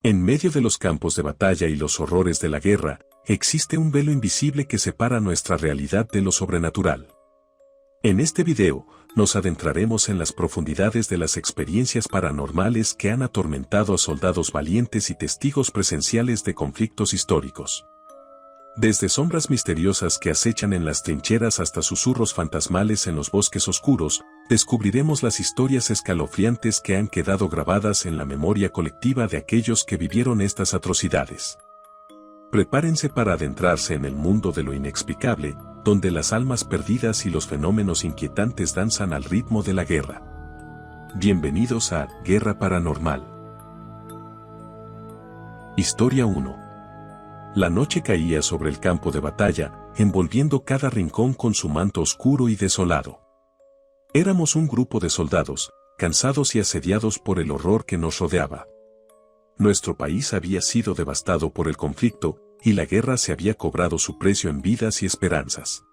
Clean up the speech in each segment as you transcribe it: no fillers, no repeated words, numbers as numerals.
En medio de los campos de batalla y los horrores de la guerra, existe un velo invisible que separa nuestra realidad de lo sobrenatural. En este video, nos adentraremos en las profundidades de las experiencias paranormales que han atormentado a soldados valientes y testigos presenciales de conflictos históricos. Desde sombras misteriosas que acechan en las trincheras hasta susurros fantasmales en los bosques oscuros, descubriremos las historias escalofriantes que han quedado grabadas en la memoria colectiva de aquellos que vivieron estas atrocidades. Prepárense para adentrarse en el mundo de lo inexplicable, donde las almas perdidas y los fenómenos inquietantes danzan al ritmo de la guerra. Bienvenidos a Guerra Paranormal. Historia 1. La noche caía sobre el campo de batalla, envolviendo cada rincón con su manto oscuro y desolado. Éramos un grupo de soldados, cansados y asediados por el horror que nos rodeaba. Nuestro país había sido devastado por el conflicto, y la guerra se había cobrado su precio en vidas y esperanzas.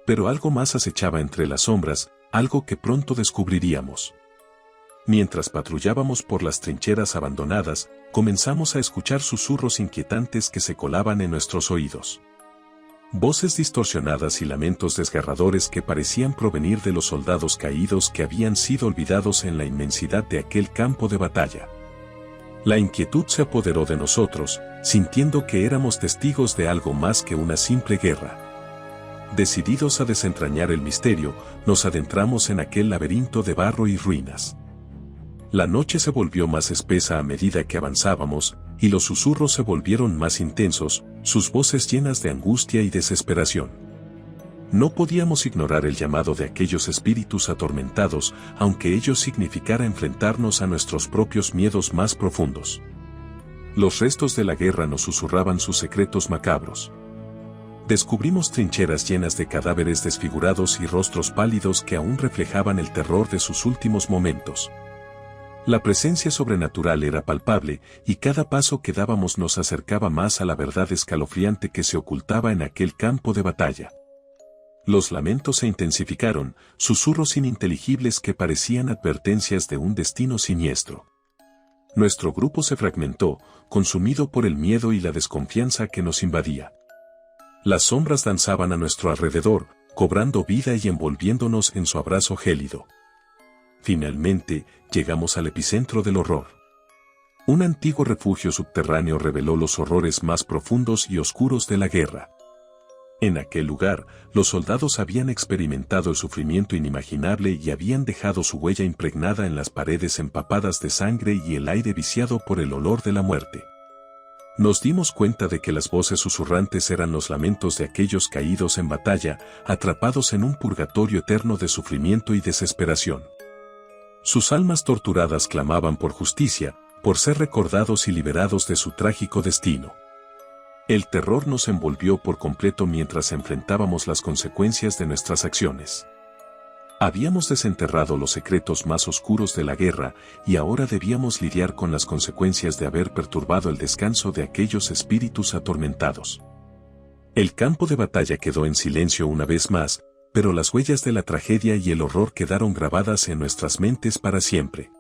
Pero algo más acechaba entre las sombras, algo que pronto descubriríamos. Mientras patrullábamos por las trincheras abandonadas, comenzamos a escuchar susurros inquietantes que se colaban en nuestros oídos. Voces distorsionadas y lamentos desgarradores que parecían provenir de los soldados caídos que habían sido olvidados en la inmensidad de aquel campo de batalla. La inquietud se apoderó de nosotros, sintiendo que éramos testigos de algo más que una simple guerra. Decididos a desentrañar el misterio, nos adentramos en aquel laberinto de barro y ruinas. La noche se volvió más espesa a medida que avanzábamos, y los susurros se volvieron más intensos, sus voces llenas de angustia y desesperación. No podíamos ignorar el llamado de aquellos espíritus atormentados, aunque ello significara enfrentarnos a nuestros propios miedos más profundos. Los restos de la guerra nos susurraban sus secretos macabros. Descubrimos trincheras llenas de cadáveres desfigurados y rostros pálidos que aún reflejaban el terror de sus últimos momentos. La presencia sobrenatural era palpable, y cada paso que dábamos nos acercaba más a la verdad escalofriante que se ocultaba en aquel campo de batalla. Los lamentos se intensificaron, susurros ininteligibles que parecían advertencias de un destino siniestro. Nuestro grupo se fragmentó, consumido por el miedo y la desconfianza que nos invadía. Las sombras danzaban a nuestro alrededor, cobrando vida y envolviéndonos en su abrazo gélido. Finalmente, llegamos al epicentro del horror. Un antiguo refugio subterráneo reveló los horrores más profundos y oscuros de la guerra. En aquel lugar, los soldados habían experimentado el sufrimiento inimaginable y habían dejado su huella impregnada en las paredes empapadas de sangre y el aire viciado por el olor de la muerte. Nos dimos cuenta de que las voces susurrantes eran los lamentos de aquellos caídos en batalla, atrapados en un purgatorio eterno de sufrimiento y desesperación. Sus almas torturadas clamaban por justicia, por ser recordados y liberados de su trágico destino. El terror nos envolvió por completo mientras enfrentábamos las consecuencias de nuestras acciones. Habíamos desenterrado los secretos más oscuros de la guerra, y ahora debíamos lidiar con las consecuencias de haber perturbado el descanso de aquellos espíritus atormentados. El campo de batalla quedó en silencio una vez más, pero las huellas de la tragedia y el horror quedaron grabadas en nuestras mentes para siempre.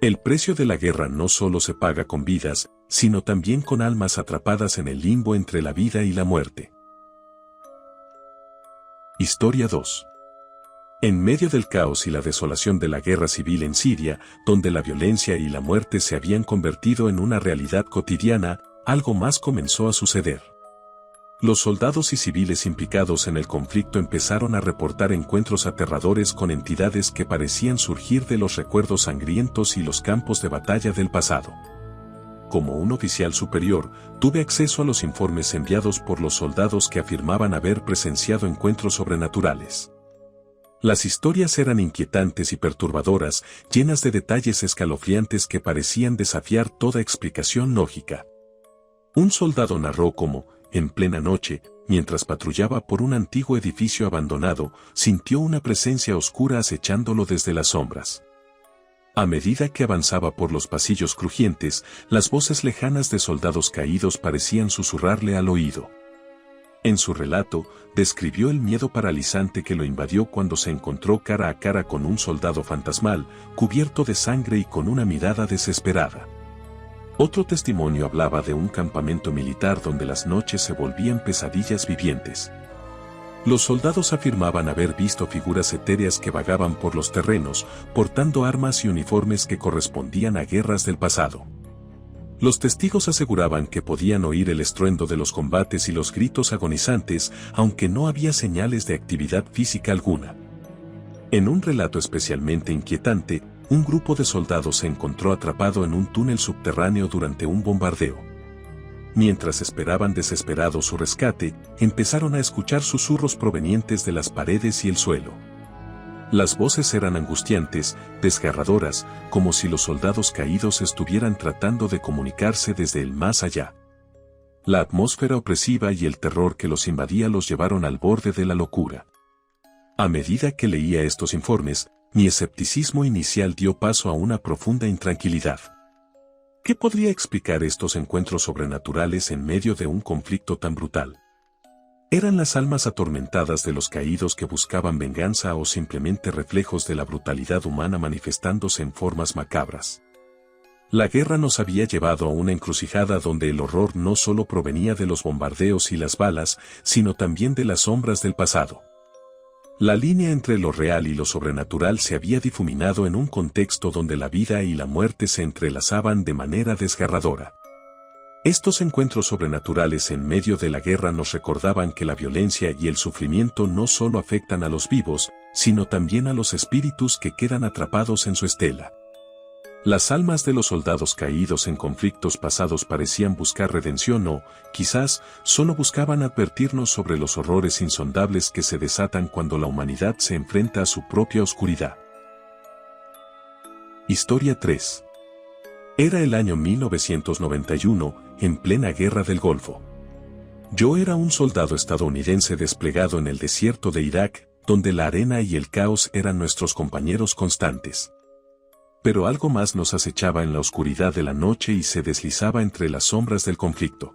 El precio de la guerra no solo se paga con vidas, sino también con almas atrapadas en el limbo entre la vida y la muerte. Historia 2. En medio del caos y la desolación de la guerra civil en Siria, donde la violencia y la muerte se habían convertido en una realidad cotidiana, algo más comenzó a suceder. Los soldados y civiles implicados en el conflicto empezaron a reportar encuentros aterradores con entidades que parecían surgir de los recuerdos sangrientos y los campos de batalla del pasado. Como un oficial superior, tuve acceso a los informes enviados por los soldados que afirmaban haber presenciado encuentros sobrenaturales. Las historias eran inquietantes y perturbadoras, llenas de detalles escalofriantes que parecían desafiar toda explicación lógica. Un soldado narró cómo, en plena noche, mientras patrullaba por un antiguo edificio abandonado, sintió una presencia oscura acechándolo desde las sombras. A medida que avanzaba por los pasillos crujientes, las voces lejanas de soldados caídos parecían susurrarle al oído. En su relato, describió el miedo paralizante que lo invadió cuando se encontró cara a cara con un soldado fantasmal, cubierto de sangre y con una mirada desesperada. Otro testimonio hablaba de un campamento militar donde las noches se volvían pesadillas vivientes. Los soldados afirmaban haber visto figuras etéreas que vagaban por los terrenos, portando armas y uniformes que correspondían a guerras del pasado. Los testigos aseguraban que podían oír el estruendo de los combates y los gritos agonizantes, aunque no había señales de actividad física alguna. En un relato especialmente inquietante, un grupo de soldados se encontró atrapado en un túnel subterráneo durante un bombardeo. Mientras esperaban desesperados su rescate, empezaron a escuchar susurros provenientes de las paredes y el suelo. Las voces eran angustiantes, desgarradoras, como si los soldados caídos estuvieran tratando de comunicarse desde el más allá. La atmósfera opresiva y el terror que los invadía los llevaron al borde de la locura. A medida que leía estos informes, mi escepticismo inicial dio paso a una profunda intranquilidad. ¿Qué podría explicar estos encuentros sobrenaturales en medio de un conflicto tan brutal? ¿Eran las almas atormentadas de los caídos que buscaban venganza o simplemente reflejos de la brutalidad humana manifestándose en formas macabras? La guerra nos había llevado a una encrucijada donde el horror no solo provenía de los bombardeos y las balas, sino también de las sombras del pasado. La línea entre lo real y lo sobrenatural se había difuminado en un contexto donde la vida y la muerte se entrelazaban de manera desgarradora. Estos encuentros sobrenaturales en medio de la guerra nos recordaban que la violencia y el sufrimiento no solo afectan a los vivos, sino también a los espíritus que quedan atrapados en su estela. Las almas de los soldados caídos en conflictos pasados parecían buscar redención o, quizás, solo buscaban advertirnos sobre los horrores insondables que se desatan cuando la humanidad se enfrenta a su propia oscuridad. Historia 3. Era el año 1991, en plena Guerra del Golfo. Yo era un soldado estadounidense desplegado en el desierto de Irak, donde la arena y el caos eran nuestros compañeros constantes. Pero algo más nos acechaba en la oscuridad de la noche y se deslizaba entre las sombras del conflicto.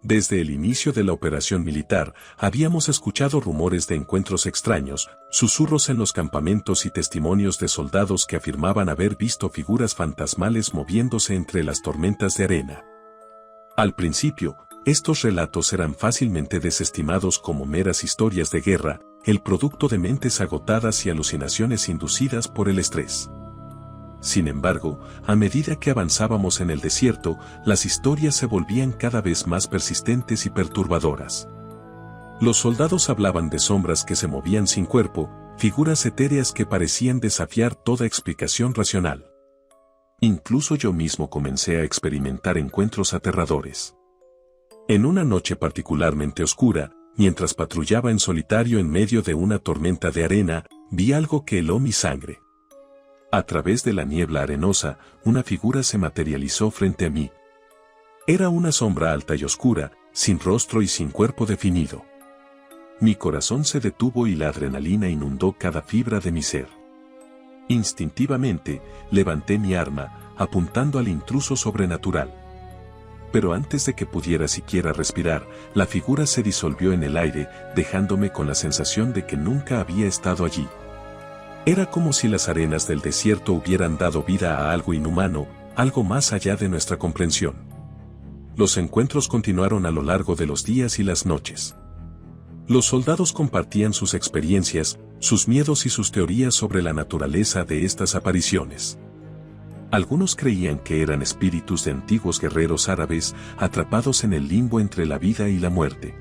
Desde el inicio de la operación militar, habíamos escuchado rumores de encuentros extraños, susurros en los campamentos y testimonios de soldados que afirmaban haber visto figuras fantasmales moviéndose entre las tormentas de arena. Al principio, estos relatos eran fácilmente desestimados como meras historias de guerra, el producto de mentes agotadas y alucinaciones inducidas por el estrés. Sin embargo, a medida que avanzábamos en el desierto, las historias se volvían cada vez más persistentes y perturbadoras. Los soldados hablaban de sombras que se movían sin cuerpo, figuras etéreas que parecían desafiar toda explicación racional. Incluso yo mismo comencé a experimentar encuentros aterradores. En una noche particularmente oscura, mientras patrullaba en solitario en medio de una tormenta de arena, vi algo que heló mi sangre. A través de la niebla arenosa, una figura se materializó frente a mí. Era una sombra alta y oscura, sin rostro y sin cuerpo definido. Mi corazón se detuvo y la adrenalina inundó cada fibra de mi ser. Instintivamente, levanté mi arma, apuntando al intruso sobrenatural. Pero antes de que pudiera siquiera respirar, la figura se disolvió en el aire, dejándome con la sensación de que nunca había estado allí. Era como si las arenas del desierto hubieran dado vida a algo inhumano, algo más allá de nuestra comprensión. Los encuentros continuaron a lo largo de los días y las noches. Los soldados compartían sus experiencias, sus miedos y sus teorías sobre la naturaleza de estas apariciones. Algunos creían que eran espíritus de antiguos guerreros árabes atrapados en el limbo entre la vida y la muerte.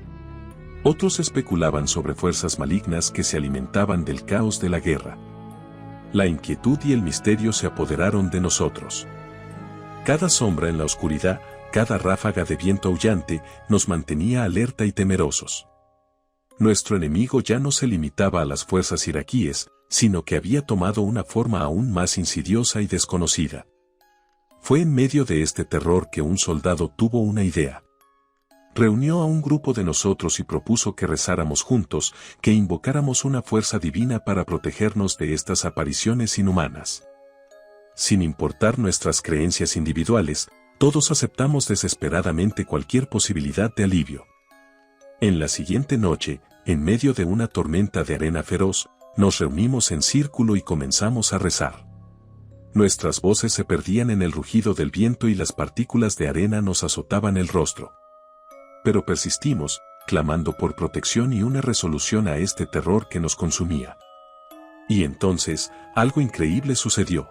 Otros especulaban sobre fuerzas malignas que se alimentaban del caos de la guerra. La inquietud y el misterio se apoderaron de nosotros. Cada sombra en la oscuridad, cada ráfaga de viento aullante, nos mantenía alerta y temerosos. Nuestro enemigo ya no se limitaba a las fuerzas iraquíes, sino que había tomado una forma aún más insidiosa y desconocida. Fue en medio de este terror que un soldado tuvo una idea. Reunió a un grupo de nosotros y propuso que rezáramos juntos, que invocáramos una fuerza divina para protegernos de estas apariciones inhumanas. Sin importar nuestras creencias individuales, todos aceptamos desesperadamente cualquier posibilidad de alivio. En la siguiente noche, en medio de una tormenta de arena feroz, nos reunimos en círculo y comenzamos a rezar. Nuestras voces se perdían en el rugido del viento y las partículas de arena nos azotaban el rostro. Pero persistimos, clamando por protección y una resolución a este terror que nos consumía. Y entonces, algo increíble sucedió.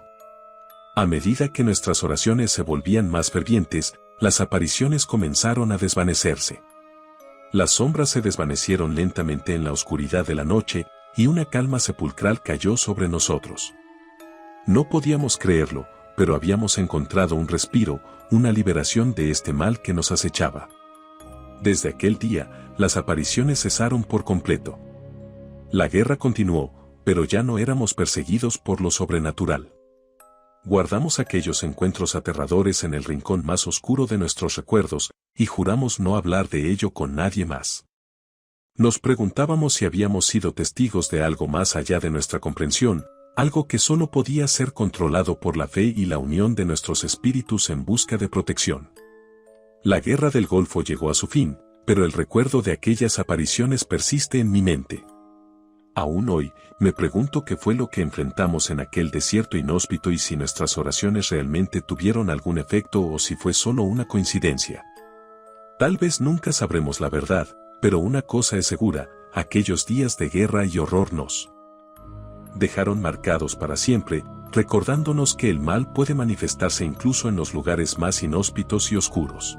A medida que nuestras oraciones se volvían más fervientes, las apariciones comenzaron a desvanecerse. Las sombras se desvanecieron lentamente en la oscuridad de la noche, y una calma sepulcral cayó sobre nosotros. No podíamos creerlo, pero habíamos encontrado un respiro, una liberación de este mal que nos acechaba. Desde aquel día, las apariciones cesaron por completo. La guerra continuó, pero ya no éramos perseguidos por lo sobrenatural. Guardamos aquellos encuentros aterradores en el rincón más oscuro de nuestros recuerdos, y juramos no hablar de ello con nadie más. Nos preguntábamos si habíamos sido testigos de algo más allá de nuestra comprensión, algo que solo podía ser controlado por la fe y la unión de nuestros espíritus en busca de protección. La guerra del Golfo llegó a su fin, pero el recuerdo de aquellas apariciones persiste en mi mente. Aún hoy, me pregunto qué fue lo que enfrentamos en aquel desierto inhóspito y si nuestras oraciones realmente tuvieron algún efecto o si fue solo una coincidencia. Tal vez nunca sabremos la verdad, pero una cosa es segura, aquellos días de guerra y horror nos dejaron marcados para siempre, recordándonos que el mal puede manifestarse incluso en los lugares más inhóspitos y oscuros.